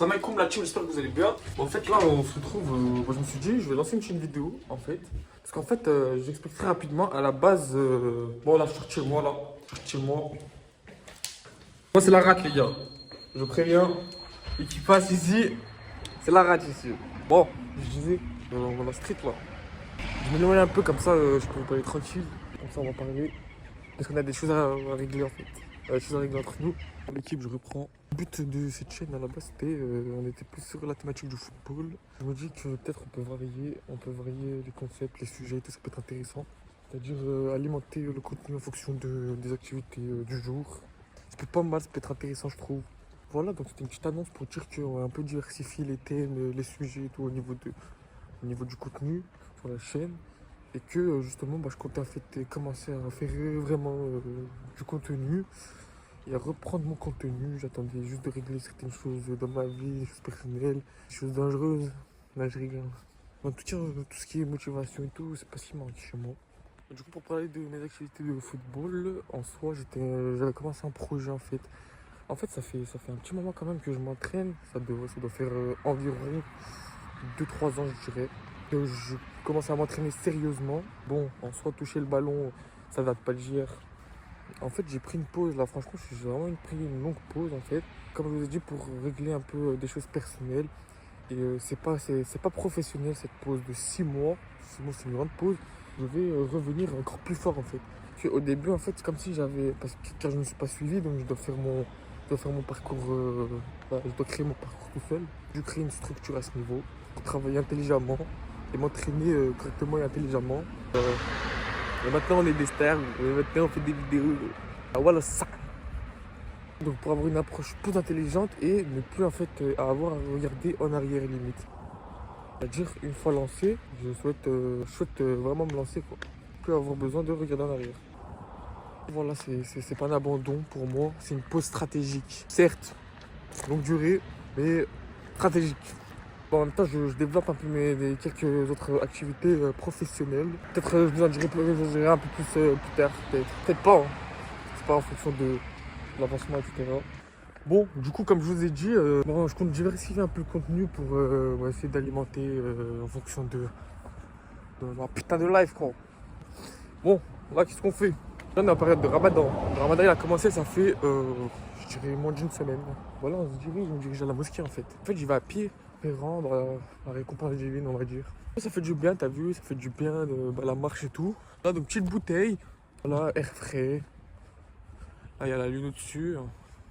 Salam alaikum la team, j'espère que vous allez bien. En fait là on se retrouve, je me suis dit je vais lancer une chaîne vidéo en fait. Parce qu'en fait j'explique très rapidement à la base, bon là je suis chez moi là, je suis chez moi. Moi c'est la rate les gars, je préviens. Et qui passe ici, c'est la rate ici. Bon, je disais, on va street là. Je m'éloigne un peu comme ça, je peux vous parler tranquille. Comme ça on va parler. Parce qu'on a des choses à régler en fait. Des choses à régler entre nous. L'équipe, je reprends. Le but de cette chaîne à la base, c'était, on était plus sur la thématique du football. Je me dis que peut-être on peut varier les concepts, les sujets, tout ça peut être intéressant. C'est-à-dire alimenter le contenu en fonction des activités du jour. Ça peut être pas mal, ça peut être intéressant, je trouve. Voilà, donc c'était une petite annonce pour dire qu'on a un peu diversifié les thèmes, les sujets et tout au niveau du contenu sur la chaîne. Et que justement, je comptais en fait commencer à faire vraiment du contenu et à reprendre mon contenu. J'attendais juste de régler certaines choses dans ma vie, des choses personnelles, des choses dangereuses. Là, je rigole. En tout cas, tout ce qui est motivation et tout, c'est pas ce qui manque chez moi. Du coup, pour parler de mes activités de football, en soi, j'avais commencé un projet en fait. En fait, ça fait un petit moment quand même que je m'entraîne. Ça doit faire environ 2-3 ans, je dirais. Que je commence à m'entraîner sérieusement. Bon, en soi, toucher le ballon, ça date pas d'hier. En fait, j'ai pris une pause là, franchement, j'ai vraiment pris une longue pause en fait. Comme je vous ai dit, pour régler un peu des choses personnelles. Et c'est pas professionnel cette pause de 6 mois. 6 mois, c'est une grande pause. Je vais revenir encore plus fort en fait. Au début, en fait, c'est comme si car je ne me suis pas suivi, donc je dois faire mon parcours, je dois créer mon parcours tout seul. Je crée une structure à ce niveau pour travailler intelligemment et m'entraîner correctement et intelligemment. Et maintenant, on est des stars, et maintenant, on fait des vidéos. Ah, voilà ça. Donc, pour avoir une approche plus intelligente et ne plus en fait à avoir à regarder en arrière limite. C'est-à-dire, une fois lancé, je souhaite vraiment me lancer quoi. Plus avoir besoin de regarder en arrière. Voilà, c'est pas un abandon pour moi, c'est une pause stratégique. Certes, longue durée, mais stratégique. Bon, en même temps, je développe un peu quelques autres activités professionnelles. Peut-être je vous en dirai un peu plus tard, peut-être pas. Hein. C'est pas en fonction de l'avancement, etc. Bon, du coup, comme je vous ai dit, je compte diversifier un peu le contenu pour essayer d'alimenter en fonction de la putain de live, quoi. Bon, là, qu'est-ce qu'on fait? Là, on est en période de Ramadan. Le Ramadan, il a commencé, ça fait, je dirais, moins d'une semaine. Voilà, je me dirige à la mosquée, en fait. En fait, j'y vais à pied, pour rendre la récompense divine, on va dire. Ça fait du bien, t'as vu, ça fait du bien, la marche et tout. Là, donc, petite bouteille. Voilà, air frais. Là, il y a la lune au-dessus.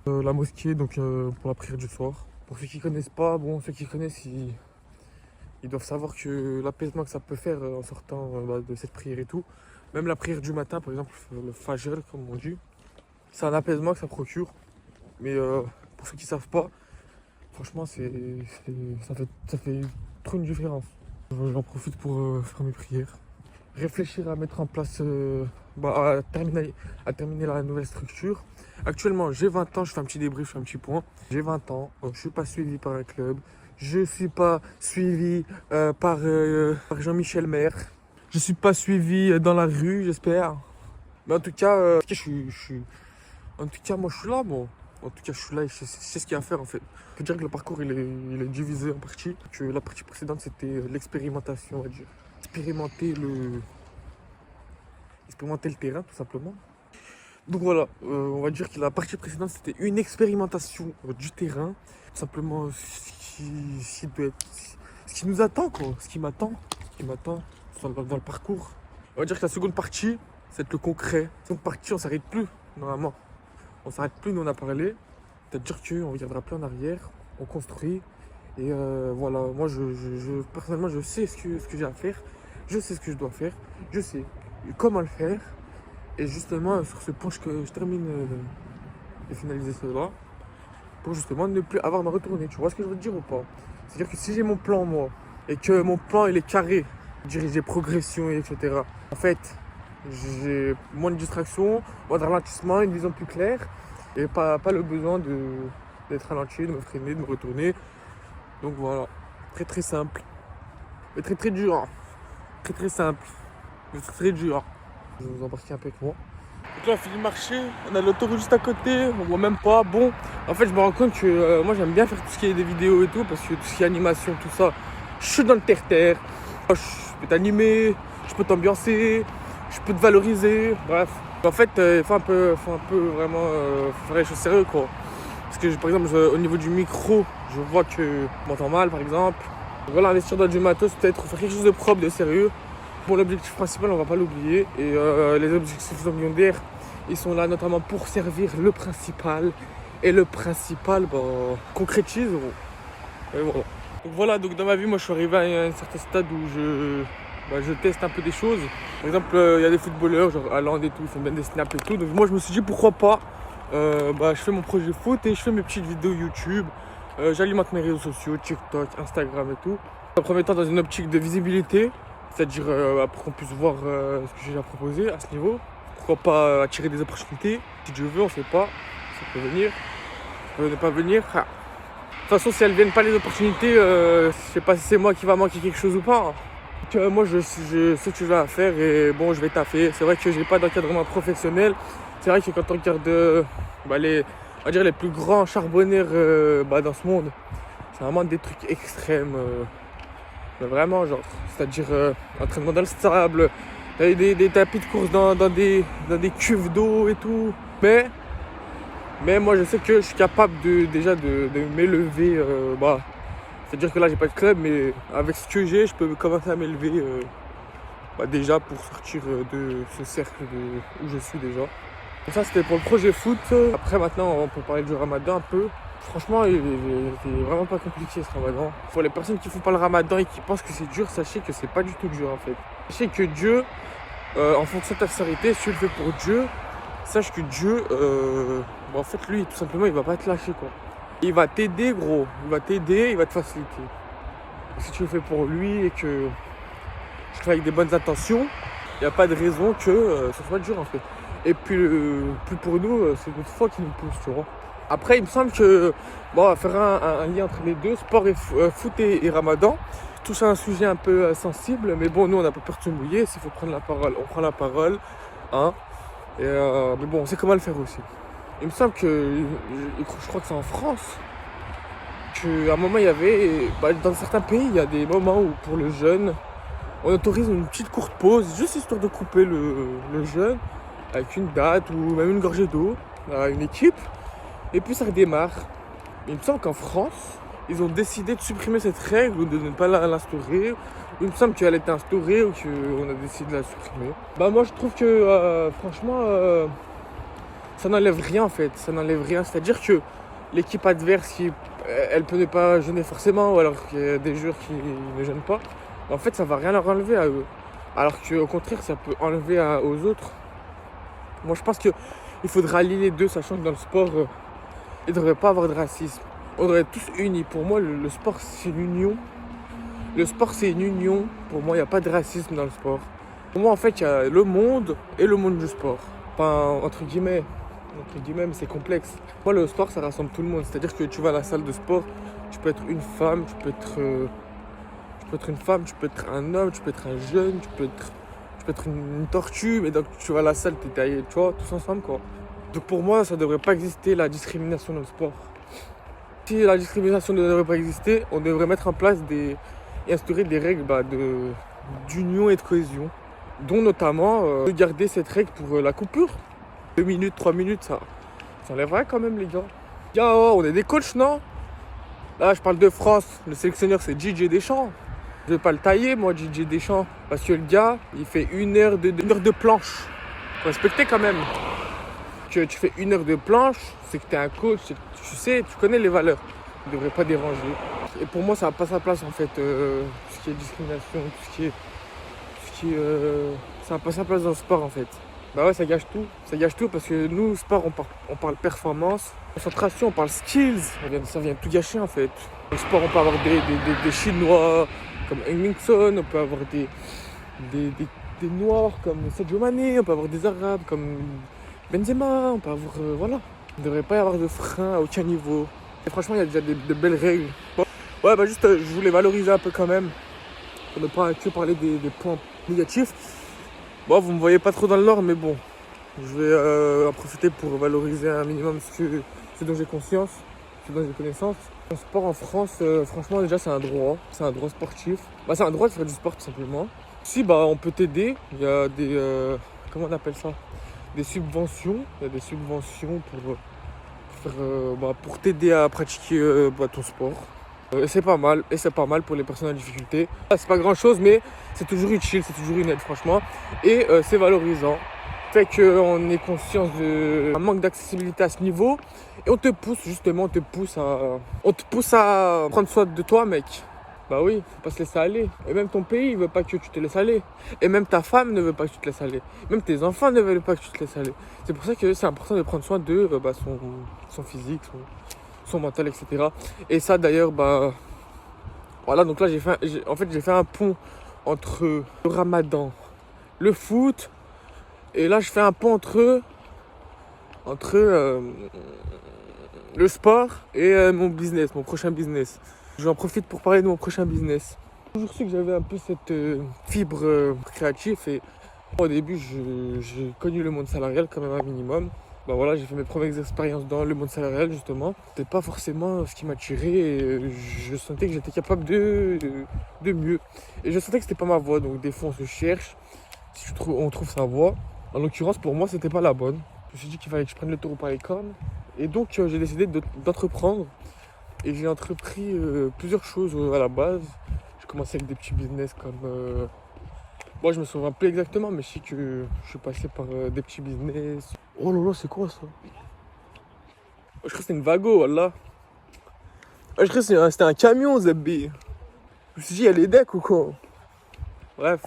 La mosquée, donc, pour la prière du soir. Pour ceux qui connaissent pas, bon, ceux qui connaissent, ils doivent savoir que l'apaisement que ça peut faire en sortant de cette prière et tout. Même la prière du matin, par exemple, le fajr, comme on dit, c'est un apaisement que ça procure. Mais pour ceux qui savent pas, franchement, ça fait trop une différence. J'en profite pour faire mes prières. Réfléchir à mettre en place, à terminer la nouvelle structure. Actuellement, j'ai 20 ans, je fais un petit débrief, je fais un petit point. J'ai 20 ans, je ne suis pas suivi par un club. Je ne suis pas suivi par Jean-Michel Maire. Je ne suis pas suivi dans la rue, j'espère. Mais en tout cas, en tout cas, moi je suis là, moi. En tout cas, je suis là et je sais ce qu'il y a à faire en fait. Je peux dire que le parcours il est divisé en parties. Que la partie précédente c'était l'expérimentation, on va dire. Expérimenter le terrain tout simplement. Donc voilà, on va dire que la partie précédente c'était une expérimentation du terrain. Tout simplement ce qui nous attend quoi. Ce qui m'attend dans le parcours. On va dire que la seconde partie, c'est le concret. La seconde partie, on s'arrête plus normalement. On s'arrête plus, nous on a parlé. C'est-à-dire qu'on ne regardera plus en arrière, on construit. Et voilà, moi personnellement je sais ce que j'ai à faire. Je sais ce que je dois faire. Je sais comment le faire. Et justement sur ce point je termine de finaliser cela. Pour justement ne plus avoir à me retourner. Tu vois ce que je veux te dire ou pas? C'est-à-dire que si j'ai mon plan moi, et que mon plan il est carré, diriger progression, etc. En fait, j'ai moins de distraction, moins de ralentissement, une vision plus claire. Et pas le besoin d'être ralenti, de me freiner, de me retourner. Donc voilà, très très simple. Mais très dur. Très très simple. Mais très dur. Je vais vous embarquer un peu avec moi. Donc là, on finit de marcher, on a l'autoroute juste à côté, on voit même pas. Bon, en fait, je me rends compte que moi, j'aime bien faire tout ce qui est des vidéos et tout, parce que tout ce qui est animation, tout ça, je suis dans le terre-terre. Je peux t'animer, je peux t'ambiancer, je peux te valoriser, bref. En fait, il faut un peu vraiment faire les choses sérieuses, quoi. Parce que, par exemple, au niveau du micro, je vois que je m'entends mal, par exemple. Voilà, investir dans du matos, peut-être faire quelque chose de propre, de sérieux. Bon, l'objectif principal, on va pas l'oublier. Et les objectifs secondaires, ils sont là notamment pour servir le principal. Et le principal, concrétise. Et voilà. Donc voilà, donc dans ma vie, moi je suis arrivé à un certain stade où je teste un peu des choses. Par exemple, il y a des footballeurs, genre Haaland et tout, ils font bien des snaps et tout. Donc moi je me suis dit pourquoi pas. Je fais mon projet foot et je fais mes petites vidéos YouTube. J'alimente mes réseaux sociaux, TikTok, Instagram et tout. En premier temps dans une optique de visibilité. C'est-à-dire pour qu'on puisse voir ce que j'ai à proposer à ce niveau. Pourquoi pas attirer des opportunités. Si Dieu veut, on ne sait pas. Ça peut venir, ça peut ne pas venir. Ah. De toute façon, si elles ne viennent pas les opportunités, je sais pas si c'est moi qui va manquer quelque chose ou pas. Donc, moi, je sais ce que j'ai à faire et bon, je vais taffer. C'est vrai que j'ai pas d'encadrement professionnel. C'est vrai que quand on regarde on va dire les plus grands charbonnaires dans ce monde, c'est vraiment des trucs extrêmes. Mais vraiment, genre, c'est-à-dire entraînement dans le sable, des tapis de course dans des cuves d'eau et tout. Mais moi, je sais que je suis capable déjà de m'élever. C'est-à-dire que là, j'ai pas de club, mais avec ce que j'ai, je peux commencer à m'élever déjà pour sortir de ce cercle où je suis déjà. Donc ça, c'était pour le projet foot. Après, maintenant, on peut parler du ramadan un peu. Franchement, il est vraiment pas compliqué ce ramadan. Pour les personnes qui font pas le ramadan et qui pensent que c'est dur, sachez que c'est pas du tout dur en fait. Sachez que Dieu, en fonction de ta sincérité, si tu le fais pour Dieu, sache que Dieu, en fait, lui, tout simplement, il va pas te lâcher quoi. Il va t'aider, gros. Il va t'aider, il va te faciliter. Et si tu le fais pour lui et que tu fais avec des bonnes intentions, il n'y a pas de raison que ce soit dur en fait. Et puis, plus pour nous, c'est notre foi qui nous pousse, tu vois. Après, il me semble que, faire un lien entre les deux, sport et foot et ramadan, tout ça un sujet un peu sensible, mais bon, nous, on n'a pas peur de se mouiller. S'il faut prendre la parole, on prend la parole, hein. Mais bon, on sait comment le faire aussi. Il me semble que, je crois que c'est en France, qu'à un moment, il y avait, dans certains pays, il y a des moments où, pour le jeûne, on autorise une petite courte pause, juste histoire de couper le jeûne, avec une date ou même une gorgée d'eau à une équipe, et puis ça redémarre. Il me semble qu'en France, ils ont décidé de supprimer cette règle ou de ne pas l'instaurer. Il me semble qu'elle a été instaurée ou qu'on a décidé de la supprimer. Moi je trouve que franchement, ça n'enlève rien en fait, ça n'enlève rien. C'est-à-dire que l'équipe adverse, elle peut ne pas jeûner forcément, ou alors qu'il y a des joueurs qui ne jeûnent pas. En fait, ça va rien leur enlever à eux. Alors qu'au contraire, ça peut enlever aux autres. Moi, je pense qu'il faudrait allier les deux, sachant que dans le sport, il ne devrait pas avoir de racisme. On devrait être tous unis. Pour moi, le sport, c'est une union. Le sport, c'est une union. Pour moi, il n'y a pas de racisme dans le sport. Pour moi, en fait, il y a le monde et le monde du sport. Enfin, entre guillemets, mais c'est complexe. Moi, le sport, ça rassemble tout le monde. C'est-à-dire que tu vas à la salle de sport, tu peux être une femme, tu peux être une femme, tu peux être un homme, tu peux être un jeune, tu peux être une tortue, mais donc tu vas à la salle, t'es taillé, tu vois, tous ensemble quoi. Donc pour moi, ça ne devrait pas exister la discrimination dans le sport. Si la discrimination ne devrait pas exister, on devrait mettre en place et instaurer des règles d'union et de cohésion, dont notamment de garder cette règle pour la coupure. 2 minutes, 3 minutes, ça enlèverait quand même les gars. On est des coachs, non? Là, je parle de France, le sélectionneur c'est DJ Deschamps. Je vais pas le tailler, moi, DJ Deschamps, parce que le gars, il fait 1 heure de planche. Faut respecter quand même. Que tu fais 1 heure de planche, c'est que tu es un coach, tu sais, tu connais les valeurs. Tu ne devrais pas déranger. Et pour moi, ça n'a pas sa place, en fait, tout ce qui est discrimination, tout ce qui est ça n'a pas sa place dans le sport, en fait. Ouais, ça gâche tout. Ça gâche tout parce que nous, sport, on parle performance, concentration, on parle skills. Ça vient tout gâcher, en fait. Au sport, on peut avoir des Chinois comme Hengmingson, on peut avoir des Noirs comme Sadio Mané, on peut avoir des Arabes comme Benzema, on peut avoir, voilà. Il ne devrait pas y avoir de frein à aucun niveau. Et franchement, il y a déjà de belles règles. Ouais, juste, je voulais valoriser un peu quand même, pour ne pas que parler des points négatifs. Vous me voyez pas trop dans le nord, mais bon, Je vais en profiter pour valoriser un minimum ce dont j'ai conscience, ce dont j'ai connaissance. Le sport en France, franchement, déjà, c'est un droit. C'est un droit sportif. Bah, c'est un droit de faire du sport, tout simplement. Si, bah, on peut t'aider. Il y a des... comment on appelle ça? Des subventions. Il y a des subventions pour t'aider à pratiquer ton sport. Et c'est pas mal. Et c'est pas mal pour les personnes en difficulté. C'est pas grand-chose, mais c'est toujours utile. C'est toujours une aide, franchement. Et c'est valorisant. Fait qu'on ait conscience d'un manque d'accessibilité à ce niveau et on te pousse à prendre soin de toi, mec. Bah oui, faut pas se laisser aller. Et même ton pays, il veut pas que tu te laisses aller. Et même ta femme ne veut pas que tu te laisses aller. Même tes enfants ne veulent pas que tu te laisses aller. C'est pour ça que c'est important de prendre soin de son physique, son mental, etc. Et ça d'ailleurs, bah voilà, donc là j'ai fait un pont entre le ramadan, le foot. Et là, je fais un pont entre le sport et mon business, mon prochain business. J'en profite pour parler de mon prochain business. J'ai toujours su que j'avais un peu cette fibre créative et au début, j'ai connu le monde salarial quand même un minimum. Bah voilà, j'ai fait mes premières expériences dans le monde salarial justement. C'était pas forcément ce qui m'attirait et je sentais que j'étais capable de mieux. Et je sentais que c'était pas ma voie, donc des fois on se cherche, on trouve sa voie. En l'occurrence, pour moi, c'était pas la bonne. Je me suis dit qu'il fallait que je prenne le taureau par les cornes. Et donc, j'ai décidé d'entreprendre. Et j'ai entrepris plusieurs choses à la base. J'ai commencé avec des petits business comme... Moi, je me souviens plus exactement, mais je sais que je suis passé par des petits business. Oh là là, c'est quoi ça? Je crois que c'était une Vago, voilà. Je crois que c'était un camion, Zebbi. Je me suis dit, il y a les decks ou quoi? Bref.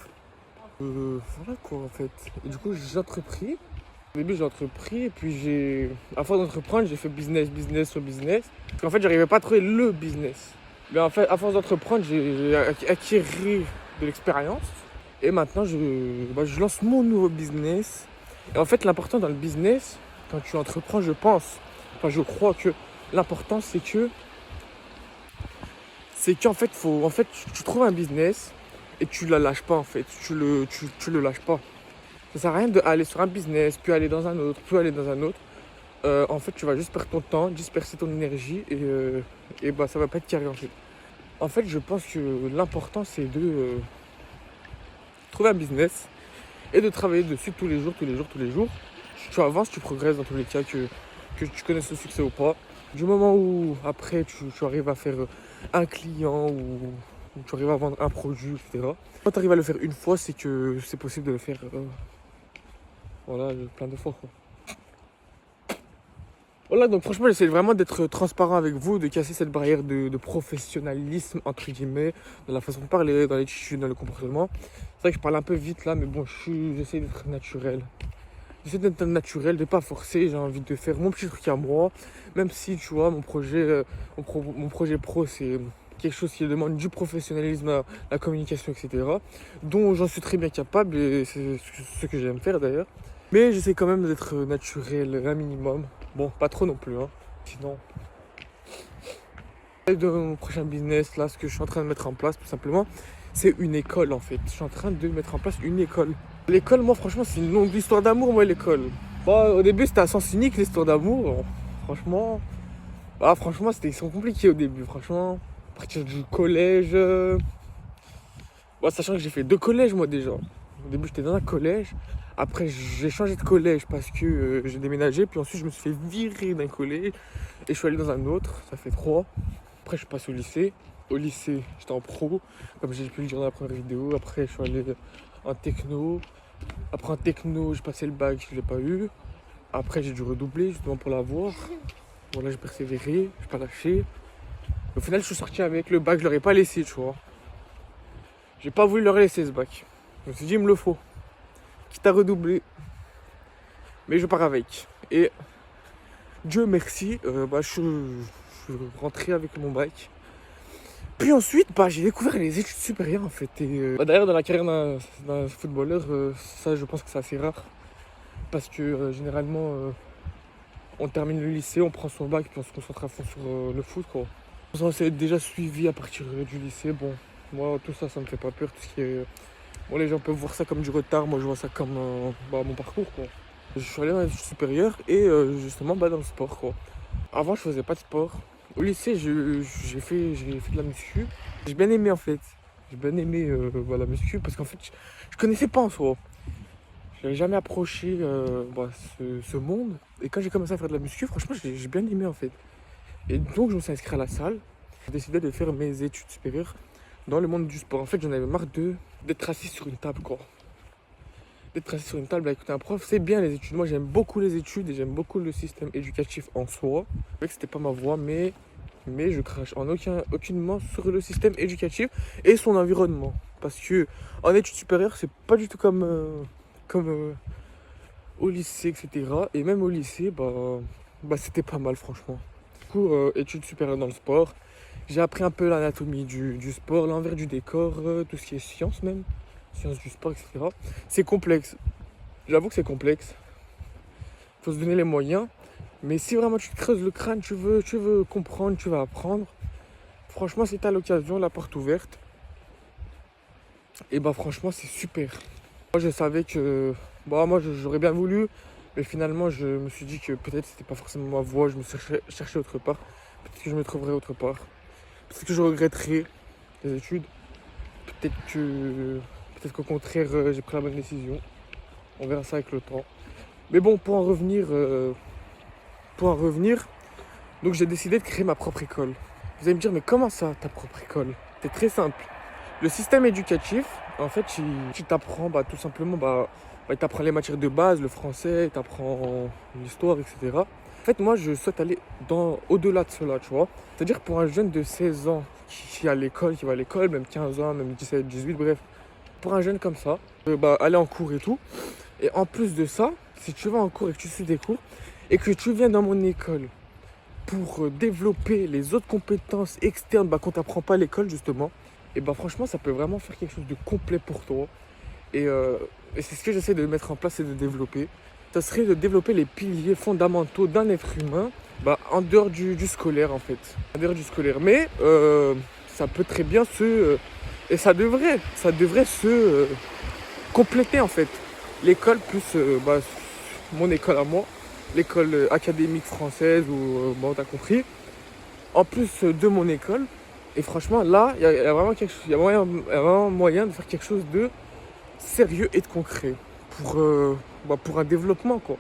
Voilà quoi, en fait. Et du coup, j'ai entrepris. Au début, j'ai entrepris et puis à force d'entreprendre, j'ai fait business sur business. Parce qu'en fait, j'arrivais pas à trouver le business. Mais en fait, à force d'entreprendre, j'ai acquis de l'expérience. Et maintenant, je lance mon nouveau business. Et en fait, l'important dans le business, quand tu entreprends, je crois que l'important, c'est qu'en fait, tu trouves un business et tu la lâches pas en fait. Tu le lâches pas. Ça sert à rien d'aller sur un business, puis aller dans un autre, puis aller dans un autre. En fait, tu vas juste perdre ton temps, disperser ton énergie et bah, ça va pas être carré en fait. En fait, je pense que l'important, c'est de trouver un business et de travailler dessus tous les jours. Tu avances, tu progresses dans tous les cas, que tu connaisses le succès ou pas. Du moment où après tu arrives à faire un client ou tu arrives à vendre un produit, etc. Quand tu arrives à le faire une fois, c'est que c'est possible de le faire plein de fois quoi. Voilà, donc franchement, j'essaie vraiment d'être transparent avec vous, de casser cette barrière de professionnalisme, entre guillemets, dans la façon de parler, dans l'attitude, dans le comportement. C'est vrai que je parle un peu vite là, mais bon, j'essaie d'être naturel. J'essaie d'être naturel, de pas forcer, j'ai envie de faire mon petit truc à moi, même si, tu vois, mon projet pro, c'est quelque chose qui demande du professionnalisme, la communication, etc., dont j'en suis très bien capable, et c'est ce que j'aime faire d'ailleurs. Mais j'essaie quand même d'être naturel, un minimum. Bon, pas trop non plus, hein. Sinon... De mon prochain business, là, ce que je suis en train de mettre en place, tout simplement, c'est une école, en fait. Je suis en train de mettre en place une école. L'école, moi, franchement, c'est une longue histoire d'amour, moi, l'école. Bon, au début, c'était à sens unique, l'histoire d'amour. Franchement, c'était compliqué au début, franchement. À partir du collège... sachant que j'ai fait 2 collèges, moi, déjà. Au début, j'étais dans un collège. Après, j'ai changé de collège parce que j'ai déménagé. Puis ensuite, je me suis fait virer d'un collège. Et je suis allé dans un autre. Ça fait 3. Après, je suis passé au lycée. Au lycée, j'étais en pro. Comme j'ai pu le dire dans la première vidéo. Après, je suis allé en techno. Après, en techno, j'ai passé le bac. Je ne l'ai pas eu. Après, j'ai dû redoubler justement pour l'avoir. Voilà, j'ai persévéré. Je n'ai pas lâché. Au final, je suis sorti avec le bac. Je ne l'aurais pas laissé, tu vois. J'ai pas voulu leur laisser ce bac. Je me suis dit, il me le faut. Quitte à redoubler. Mais je pars avec. Et Dieu merci, je suis rentré avec mon bac. Puis ensuite, j'ai découvert les études supérieures en fait. Et d'ailleurs, dans la carrière d'un footballeur, ça je pense que c'est assez rare. Parce que généralement, on termine le lycée, on prend son bac, puis on se concentre à fond sur le foot, quoi. Ça c'est déjà suivi à partir du lycée. Bon, moi, tout ça, ça me fait pas peur. Tout ce qui est... Bon, les gens peuvent voir ça comme du retard. Moi, je vois ça comme mon parcours, quoi. Je suis allé dans les études supérieures et justement dans le sport quoi. Avant je faisais pas de sport. Au lycée j'ai fait de la muscu. J'ai bien aimé en fait. J'ai bien aimé la muscu parce qu'en fait je connaissais pas en soi. Je n'avais jamais approché ce monde. Et quand j'ai commencé à faire de la muscu, franchement j'ai bien aimé en fait. Et donc je me suis inscrit à la salle. J'ai décidé de faire mes études supérieures dans le monde du sport. En fait j'en avais marre d'être assis sur une table quoi. D'être assis sur une table à écouter un prof, c'est bien les études. Moi j'aime beaucoup les études et j'aime beaucoup le système éducatif en soi. C'est vrai que c'était pas ma voie, mais je crache aucunement sur le système éducatif et son environnement. Parce que en études supérieures, c'est pas du tout comme au lycée, etc. Et même au lycée, c'était pas mal franchement. Du coup, études supérieures dans le sport. J'ai appris un peu l'anatomie du sport, l'envers du décor, tout ce qui est science même, sciences du sport, etc. C'est complexe. J'avoue que c'est complexe. Il faut se donner les moyens. Mais si vraiment tu te creuses le crâne, tu veux comprendre, tu vas apprendre. Franchement, si tu as l'occasion, la porte ouverte, et franchement, c'est super. Moi, je savais que moi, j'aurais bien voulu, mais finalement, je me suis dit que peut-être c'était pas forcément ma voie. Je me suis cherché autre part. Peut-être que je me trouverai autre part. Peut-être que je regretterai les études. Peut-être qu'au contraire, j'ai pris la bonne décision. On verra ça avec le temps. Mais bon, pour en revenir, donc j'ai décidé de créer ma propre école. Vous allez me dire, mais comment ça, ta propre école? C'est très simple. Le système éducatif, en fait, tu t'apprends tout simplement, il t'apprend les matières de base, le français, il t'apprend l'histoire, etc. En fait, moi, je souhaite aller au-delà de cela, tu vois. C'est-à-dire pour un jeune de 16 ans qui va à l'école, même 15 ans, même 17, 18, bref. Pour un jeune comme ça, aller en cours et tout. Et en plus de ça, si tu vas en cours et que tu suis des cours, et que tu viens dans mon école pour développer les autres compétences externes qu'on ne t'apprend pas à l'école justement, et franchement ça peut vraiment faire quelque chose de complet pour toi. Et c'est ce que j'essaie de mettre en place et de développer. Ça serait de développer les piliers fondamentaux d'un être humain en dehors du scolaire en fait. En dehors du scolaire. Mais ça peut très bien et ça devrait se compléter en fait. L'école plus mon école à moi, l'école académique française ou t'as compris, en plus de mon école. Et franchement là, il y a vraiment quelque chose, il y a vraiment moyen de faire quelque chose de sérieux et de concret pour un développement quoi.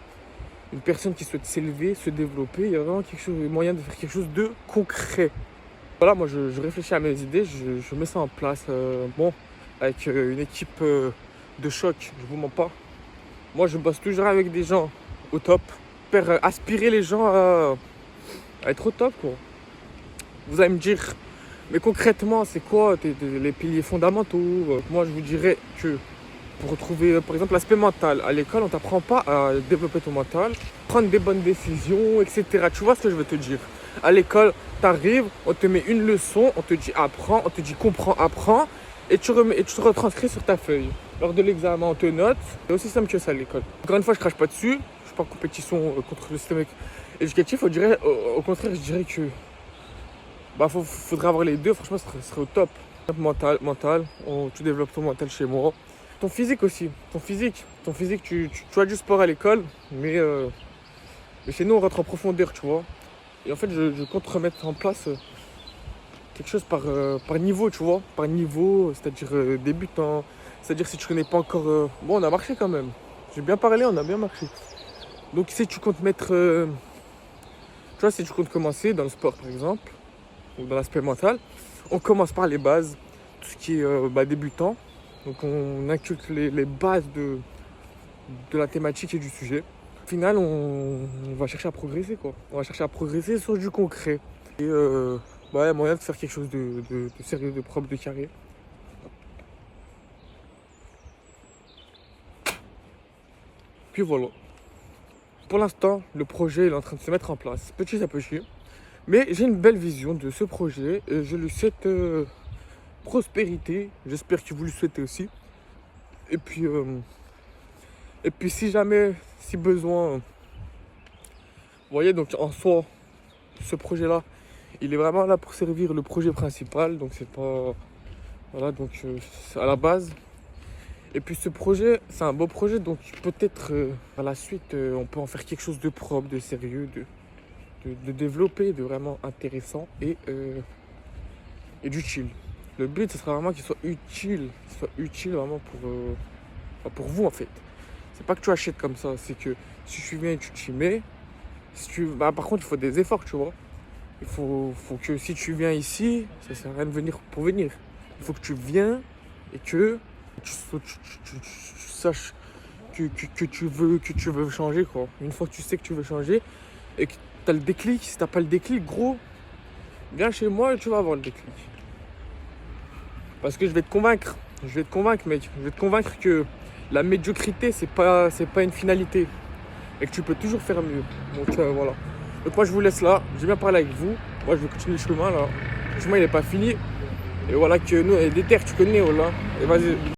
Une personne qui souhaite s'élever, se développer, il y a vraiment moyen de faire quelque chose de concret. Voilà, moi je réfléchis à mes idées, je mets ça en place, avec une équipe de choc, je vous mens pas. Moi je bosse toujours avec des gens au top, pour aspirer les gens à être au top quoi. Vous allez me dire, mais concrètement c'est quoi les piliers fondamentaux? Moi je vous dirais que pour retrouver par exemple l'aspect mental, à l'école on t'apprend pas à développer ton mental, prendre des bonnes décisions, etc. Tu vois ce que je veux te dire? À l'école, t'arrives, on te met une leçon, on te dit apprends, on te dit comprends, apprends, et tu te retranscris sur ta feuille. Lors de l'examen, on te note. C'est aussi simple que ça à l'école. Encore une fois, je crache pas dessus. Je suis pas en compétition contre le système éducatif. Au contraire, je dirais que faudrait avoir les deux. Franchement, ce serait au top. Mental, tu développes ton mental chez moi. Ton physique aussi. Ton physique, tu as du sport à l'école, mais chez nous, on rentre en profondeur, tu vois. Et en fait, je compte remettre en place quelque chose par niveau, tu vois. Par niveau, c'est-à-dire débutant. C'est-à-dire si tu connais pas encore... on a marché quand même. J'ai bien parlé, on a bien marché. Donc si tu comptes mettre... tu vois, si tu comptes commencer dans le sport, par exemple, ou dans l'aspect mental, on commence par les bases, tout ce qui est débutant. Donc on inculque les bases de la thématique et du sujet. Au final, on va chercher à progresser, quoi. On va chercher à progresser sur du concret. Et il y a moyen de faire quelque chose de sérieux, de propre, de carré. Puis voilà. Pour l'instant, le projet est en train de se mettre en place, petit à petit. Mais j'ai une belle vision de ce projet et je lui souhaite prospérité. J'espère que vous le souhaitez aussi. Et puis si jamais, si besoin, vous voyez, donc en soi, ce projet-là, il est vraiment là pour servir le projet principal. Donc c'est pas... Voilà, donc à la base. Et puis ce projet, c'est un beau projet, donc peut-être par la suite, on peut en faire quelque chose de propre, de sérieux, de développer, de vraiment intéressant et d'utile. Le but, ce sera vraiment qu'il soit utile vraiment pour vous en fait. C'est pas que tu achètes comme ça, c'est que si tu viens et tu t'y mets, si tu, bah, par contre, il faut des efforts, tu vois. Il faut que si tu viens ici, ça sert à rien de venir pour venir. Il faut que tu viens et que tu saches que tu veux changer, quoi. Une fois que tu sais que tu veux changer et que tu as le déclic, si tu n'as pas le déclic, gros, viens chez moi et tu vas avoir le déclic. Parce que je vais te convaincre, mec. Je vais te convaincre que la médiocrité, c'est pas une finalité. Et que tu peux toujours faire mieux. Donc voilà. Donc moi je vous laisse là, j'ai bien parlé avec vous. Moi je vais continuer le chemin là. Le chemin il n'est pas fini. Et voilà que nous, des terres tu connais, voilà. Et vas-y.